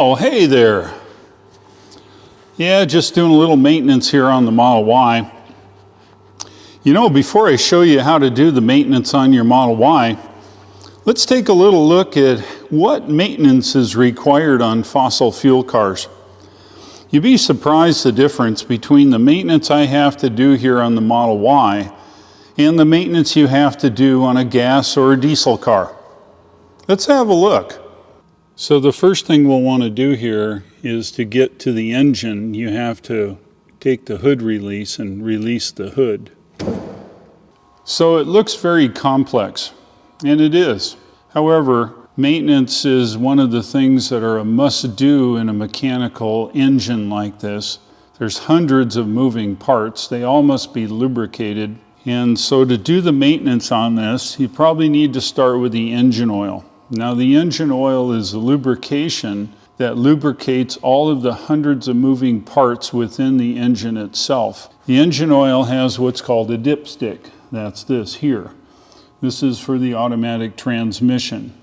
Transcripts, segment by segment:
Oh, hey there. Yeah, just doing a little maintenance here on the Model Y. You know, before I show you how to do the maintenance on your Model Y, let's take a little look at what maintenance is required on fossil fuel cars. You'd be surprised the difference between the maintenance I have to do here on the Model Y and the maintenance you have to do on a gas or a diesel car. Let's have a look. So the first thing we'll want to do here is to get to the engine, you have to take the hood release and release the hood. So it looks very complex, and it is. However, maintenance is one of the things that are a must-do in a mechanical engine like this. There's hundreds of moving parts. They all must be lubricated. And so to do the maintenance on this, you probably need to start with the engine oil. Now, the engine oil is a lubrication that lubricates all of the hundreds of moving parts within the engine itself. The engine oil has what's called a dipstick. That's this here. This is for the automatic transmission,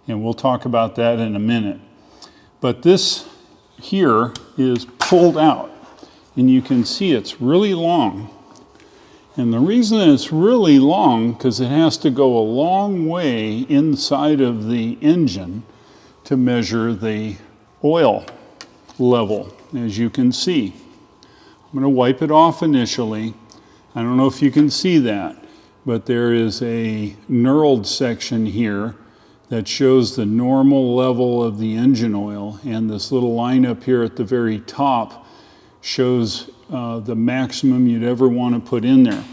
and we'll talk about that in a minute. But this here is pulled out, and you can see it's really long. And the reason it's really long, because it has to go a long way inside of the engine to measure the oil level, as you can see. I'm going to wipe it off initially. I don't know if you can see that, but there is a knurled section here that shows the normal level of the engine oil, and this little line up here at the very top shows the maximum you'd ever want to put in there.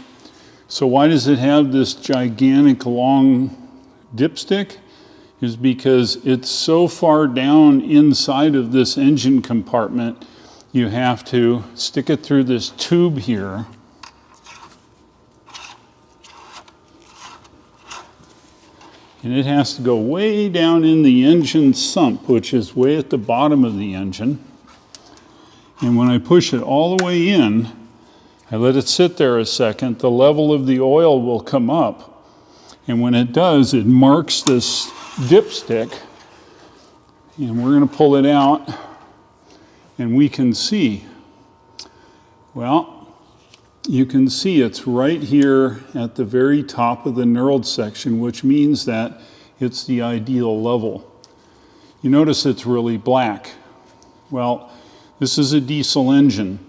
So why does it have this gigantic long dipstick? Is because it's so far down inside of this engine compartment, you have to stick it through this tube here. And it has to go way down in the engine sump, which is way at the bottom of the engine. And when I push it all the way in, I let it sit there a second, the level of the oil will come up. And when it does, it marks this dipstick. And we're going to pull it out, and we can see, well, you can see it's right here at the very top of the knurled section, which means that it's the ideal level. You notice it's really black. Well, this is a diesel engine.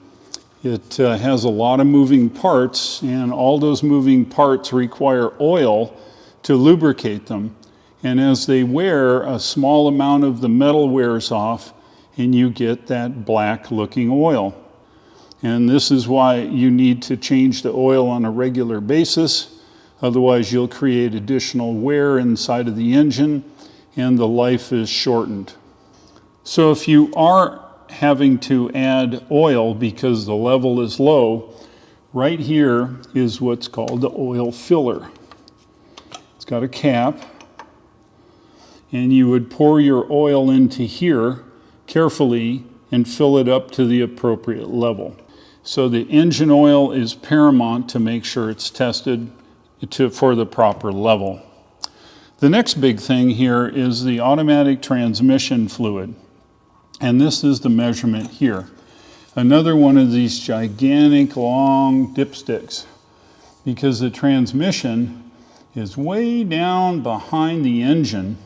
It has a lot of moving parts, and all those moving parts require oil to lubricate them. And as they wear, a small amount of the metal wears off, and you get that black looking oil. And this is why you need to change the oil on a regular basis. Otherwise, you'll create additional wear inside of the engine, and the life is shortened. So if you are having to add oil because the level is low, right here is what's called the oil filler. It's got a cap, and you would pour your oil into here carefully and fill it up to the appropriate level. So the engine oil is paramount to make sure it's tested for the proper level. The next big thing here is the automatic transmission fluid. And this is the measurement here. Another one of these gigantic long dipsticks, because the transmission is way down behind the engine,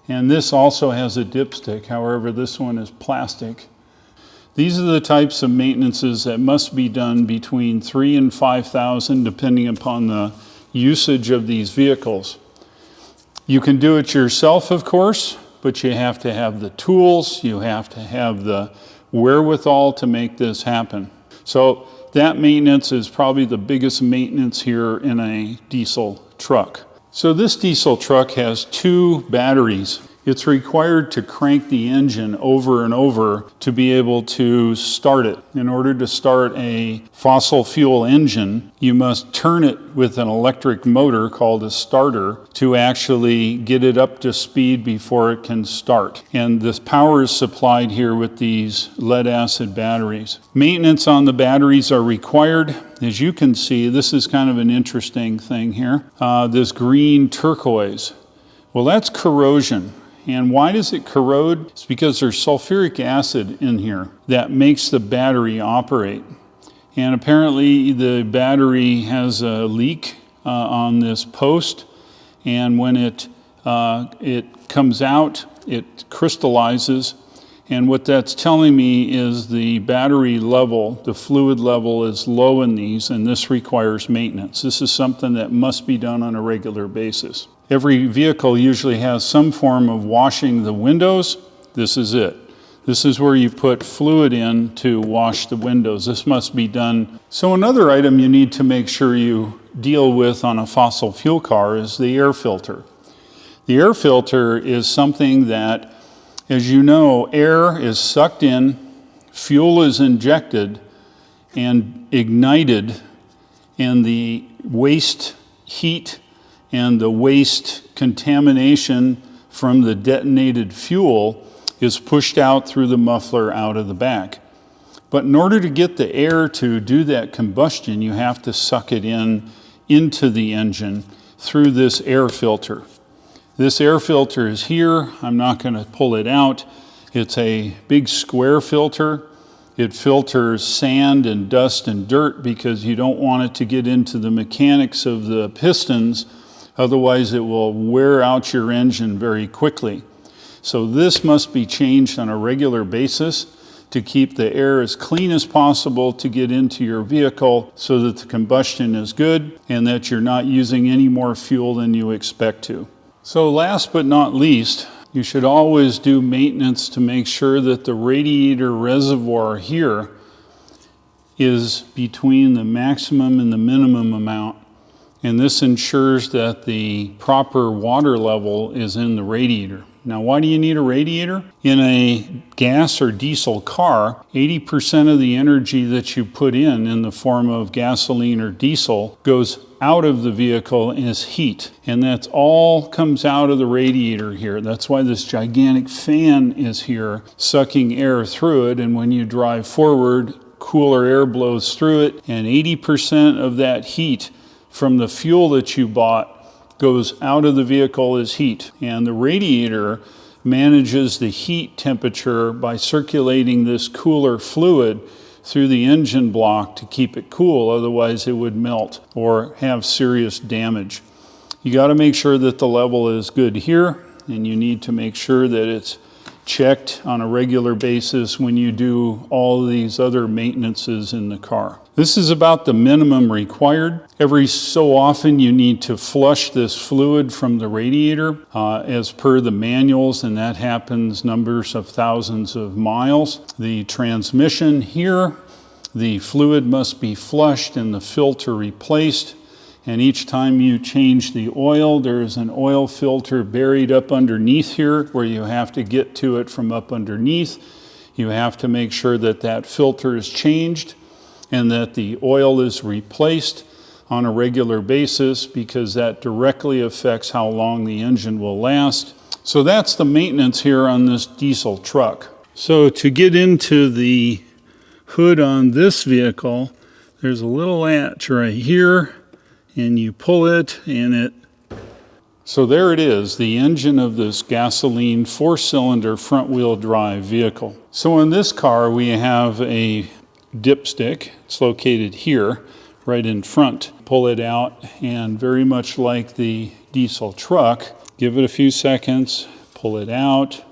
and this also has a dipstick. However, this one is plastic. These are the types of maintenances that must be done between 3,000 and 5,000, depending upon the usage of these vehicles. You can do it yourself, of course, but you have to have the tools, you have to have the wherewithal to make this happen. So that maintenance is probably the biggest maintenance here in a diesel truck. So this diesel truck has 2 batteries. It's required to crank the engine over and over to be able to start it. In order to start a fossil fuel engine, you must turn it with an electric motor called a starter to actually get it up to speed before it can start. And this power is supplied here with these lead acid batteries. Maintenance on the batteries are required. As you can see, this is kind of an interesting thing here. This green turquoise. Well, that's corrosion. And why does it corrode? It's because there's sulfuric acid in here that makes the battery operate. And apparently the battery has a leak on this post, and when it comes out, it crystallizes. And what that's telling me is the battery level, the fluid level is low in these, and this requires maintenance. This is something that must be done on a regular basis. Every vehicle usually has some form of washing the windows. This is it. This is where you put fluid in to wash the windows. This must be done. So another item you need to make sure you deal with on a fossil fuel car is the air filter. The air filter is something that, as you know, air is sucked in, fuel is injected and ignited, and the waste heat and the waste contamination from the detonated fuel is pushed out through the muffler out of the back. But in order to get the air to do that combustion, you have to suck it into the engine through this air filter. This air filter is here. I'm not going to pull it out. It's a big square filter. It filters sand and dust and dirt because you don't want it to get into the mechanics of the pistons. Otherwise, it will wear out your engine very quickly. So this must be changed on a regular basis to keep the air as clean as possible to get into your vehicle so that the combustion is good and that you're not using any more fuel than you expect to. So last but not least, you should always do maintenance to make sure that the radiator reservoir here is between the maximum and the minimum amount. And this ensures that the proper water level is in the radiator. Now, why do you need a radiator? In a gas or diesel car, 80% of the energy that you put in the form of gasoline or diesel goes out of the vehicle as heat. And that's all comes out of the radiator here. That's why this gigantic fan is here, sucking air through it. And when you drive forward, cooler air blows through it. And 80% of that heat from the fuel that you bought goes out of the vehicle as heat. And the radiator manages the heat temperature by circulating this cooler fluid through the engine block to keep it cool. Otherwise it would melt or have serious damage. You got to make sure that the level is good here, and you need to make sure that it's checked on a regular basis when you do all of these other maintenances in the car. This is about the minimum required. Every so often you need to flush this fluid from the radiator as per the manuals, and that happens numbers of thousands of miles. The transmission here, the fluid must be flushed and the filter replaced. And each time you change the oil, there's an oil filter buried up underneath here where you have to get to it from up underneath. You have to make sure that that filter is changed and that the oil is replaced on a regular basis, because that directly affects how long the engine will last. So that's the maintenance here on this diesel truck. So to get into the hood on this vehicle, there's a little latch right here, and you pull it and so there it is, the engine of this gasoline 4-cylinder front-wheel drive vehicle. So in this car we have a dipstick. It's located here, right in front. Pull it out, and very much like the diesel truck, give it a few seconds, pull it out,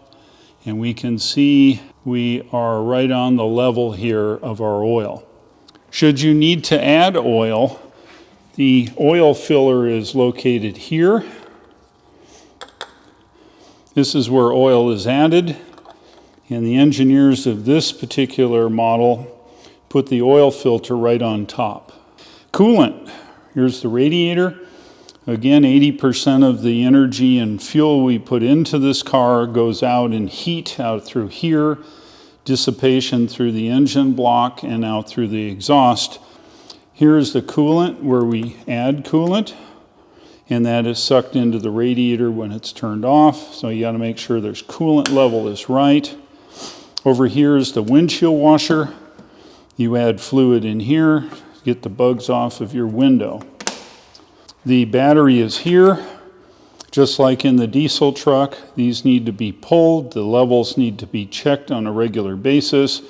and we can see we are right on the level here of our oil. Should you need to add oil, the oil filler is located here. This is where oil is added, and the engineers of this particular model put the oil filter right on top. Coolant, here's the radiator. Again, 80% of the energy and fuel we put into this car goes out in heat out through here, dissipation through the engine block, and out through the exhaust. Here's the coolant where we add coolant, and that is sucked into the radiator when it's turned off. So you got to make sure there's coolant level is right. Over here is the windshield washer. You add fluid in here, get the bugs off of your window. The battery is here. Just like in the diesel truck, these need to be pulled, the levels need to be checked on a regular basis.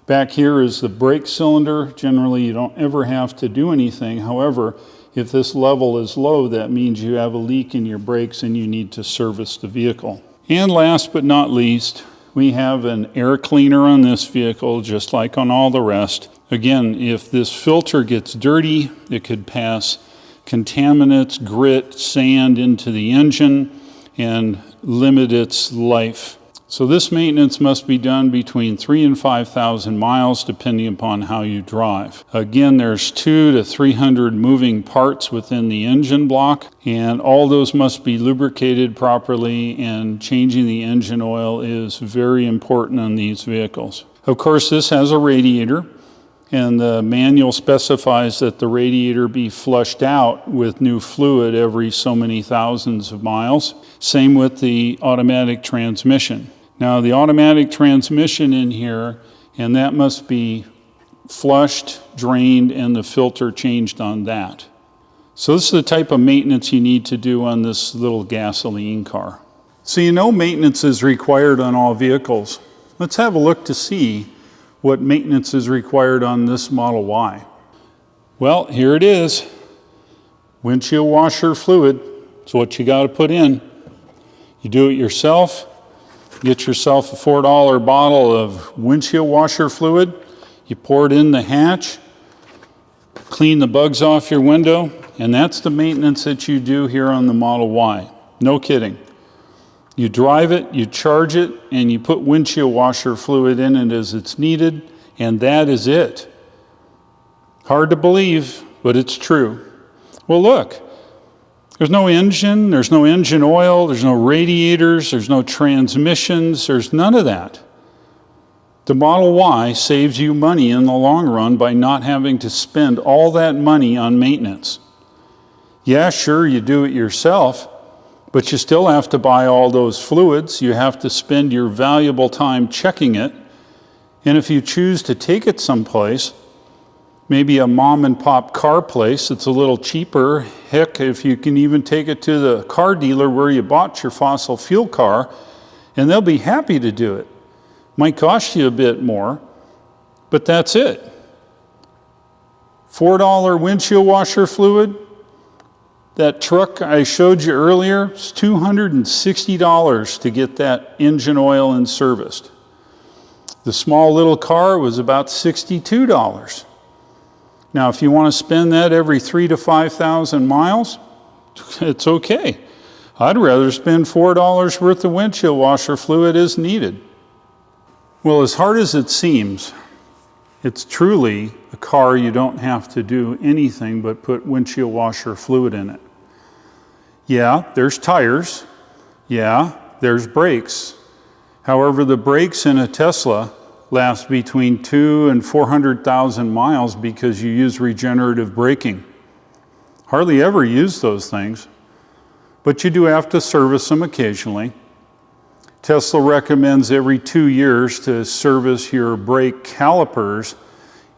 Back here is the brake cylinder. Generally, you don't ever have to do anything. However, if this level is low, that means you have a leak in your brakes and you need to service the vehicle. And last but not least, we have an air cleaner on this vehicle, just like on all the rest. Again, if this filter gets dirty, it could pass contaminants, grit, sand into the engine and limit its life. So this maintenance must be done between 3,000 and 5,000 miles, depending upon how you drive. Again, there's 200 to 300 moving parts within the engine block, and all those must be lubricated properly, and changing the engine oil is very important on these vehicles. Of course, this has a radiator, and the manual specifies that the radiator be flushed out with new fluid every so many thousands of miles. Same with the automatic transmission. Now the automatic transmission in here, and that must be flushed, drained, and the filter changed on that. So this is the type of maintenance you need to do on this little gasoline car. So you know maintenance is required on all vehicles. Let's have a look to see what maintenance is required on this Model Y. Well, here it is. Windshield washer fluid. It's what you got to put in. You do it yourself. Get yourself a $4 bottle of windshield washer fluid. You pour it in the hatch, clean the bugs off your window, and that's the maintenance that you do here on the Model Y. No kidding. You drive it, you charge it, and you put windshield washer fluid in it as it's needed, and that is it. Hard to believe, but it's true. Well, look, there's no engine oil, there's no radiators, there's no transmissions, there's none of that. The Model Y saves you money in the long run by not having to spend all that money on maintenance. Yeah, sure, you do it yourself, but you still have to buy all those fluids. You have to spend your valuable time checking it. And if you choose to take it someplace, maybe a mom and pop car place, it's a little cheaper. Heck, if you can even take it to the car dealer where you bought your fossil fuel car, and they'll be happy to do it. Might cost you a bit more, but that's it. $4 windshield washer fluid. That truck I showed you earlier, it's $260 to get that engine oil and serviced. The small little car was about $62. Now, if you want to spend that every 3,000 to 5,000 miles, it's okay. I'd rather spend $4 worth of windshield washer fluid as needed. Well, as hard as it seems, it's truly a car you don't have to do anything but put windshield washer fluid in it. Yeah, there's tires. Yeah, there's brakes. However, the brakes in a Tesla last between 200,000 and 400,000 miles because you use regenerative braking. Hardly ever use those things, but you do have to service them occasionally. Tesla recommends every 2 years to service your brake calipers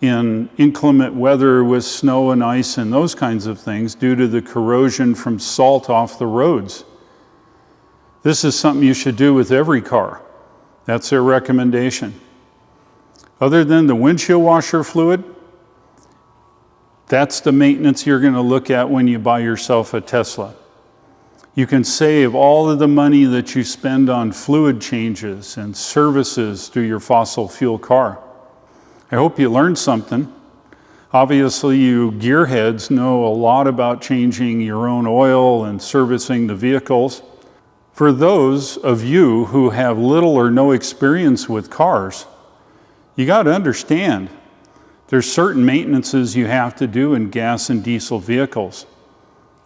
in inclement weather with snow and ice and those kinds of things due to the corrosion from salt off the roads. This is something you should do with every car. That's their recommendation. Other than the windshield washer fluid, that's the maintenance you're going to look at when you buy yourself a Tesla. You can save all of the money that you spend on fluid changes and services through your fossil fuel car. I hope you learned something. Obviously, you gearheads know a lot about changing your own oil and servicing the vehicles. For those of you who have little or no experience with cars, you got to understand there's certain maintenances you have to do in gas and diesel vehicles.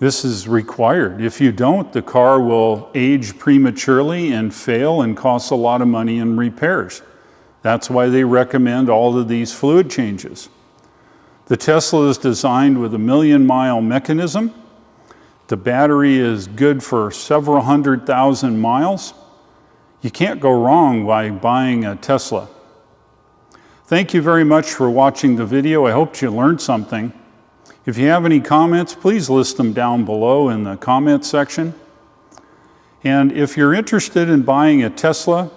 This is required. If you don't, the car will age prematurely and fail and cost a lot of money in repairs. That's why they recommend all of these fluid changes. The Tesla is designed with a 1,000,000-mile mechanism. The battery is good for several 100,000 miles. You can't go wrong by buying a Tesla. Thank you very much for watching the video. I hope you learned something. If you have any comments, please list them down below in the comment section. And if you're interested in buying a Tesla,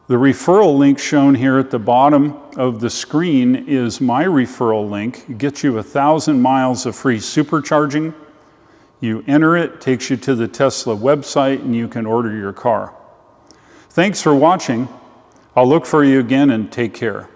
the referral link shown here at the bottom of the screen is my referral link. It gets you 1,000 miles of free supercharging. You enter it, takes you to the Tesla website, and you can order your car. Thanks for watching. I'll look for you again, and take care.